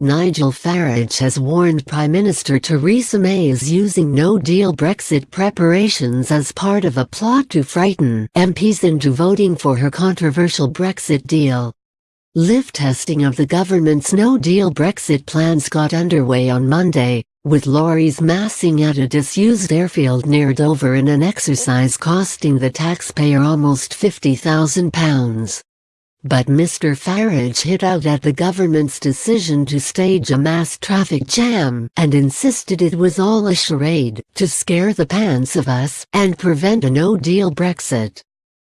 Nigel Farage has warned Prime Minister Theresa May is using no-deal Brexit preparations as part of a plot to frighten MPs into voting for her controversial Brexit deal. Live testing of the government's no-deal Brexit plans got underway on Monday, with lorries massing at a disused airfield near Dover in an exercise costing the taxpayer almost £50,000. But Mr Farage hit out at the government's decision to stage a mass traffic jam and insisted it was all a charade to scare the pants of us and prevent a no-deal Brexit.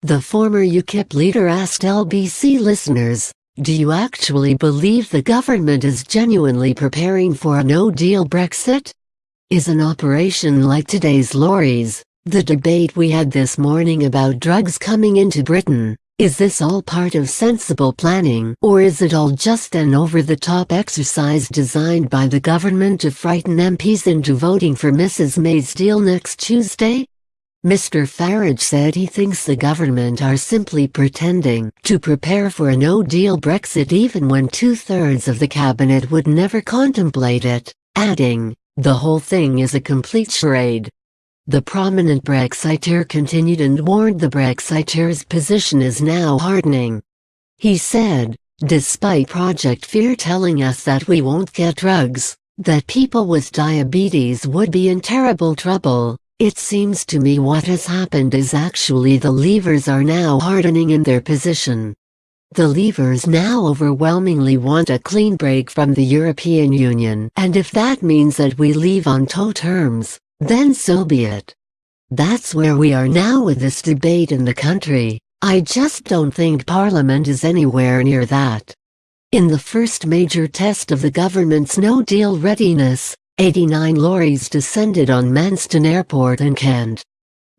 The former Ukip leader asked LBC listeners, "Do you actually believe the government is genuinely preparing for a no-deal Brexit? Is an operation like today's lorries, the debate we had this morning about drugs coming into Britain, is this all part of sensible planning, or is it all just an over-the-top exercise designed by the government to frighten MPs into voting for Mrs May's deal next Tuesday?" Mr Farage said he thinks the government are simply pretending to prepare for a no-deal Brexit even when two-thirds of the cabinet would never contemplate it, adding, "The whole thing is a complete charade." The prominent Brexiteer continued and warned the Brexiteers' position is now hardening. He said, "Despite Project Fear telling us that we won't get drugs, that people with diabetes would be in terrible trouble, it seems to me what has happened is actually the Leavers are now hardening in their position. The Leavers now overwhelmingly want a clean break from the European Union, and if that means that we leave on tow terms, then so be it. That's where we are now with this debate in the country. I just don't think Parliament is anywhere near that." In the first major test of the government's no-deal readiness, 89 lorries descended on Manston Airport in Kent.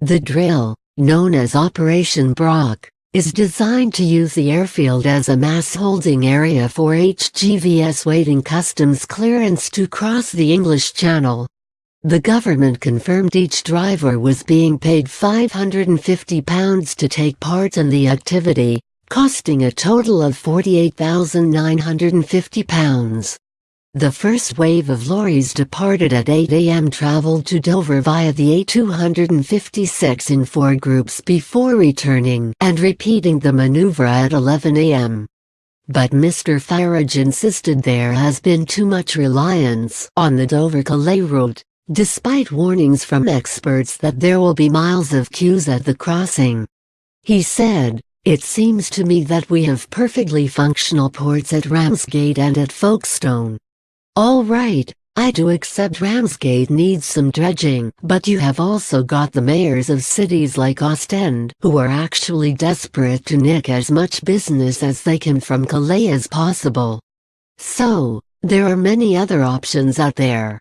The drill, known as Operation Brock, is designed to use the airfield as a mass holding area for HGVs waiting customs clearance to cross the English Channel. The government confirmed each driver was being paid £550 to take part in the activity, costing a total of £48,950. The first wave of lorries departed at 8 a.m. travelled to Dover via the A256 in 4 groups before returning and repeating the manoeuvre at 11 a.m. But Mr Farage insisted there has been too much reliance on the Dover-Calais route, despite warnings from experts that there will be miles of queues at the crossing. He said, "It seems to me that we have perfectly functional ports at Ramsgate and at Folkestone. All right, I do accept Ramsgate needs some dredging, but you have also got the mayors of cities like Ostend who are actually desperate to nick as much business as they can from Calais as possible. So, there are many other options out there."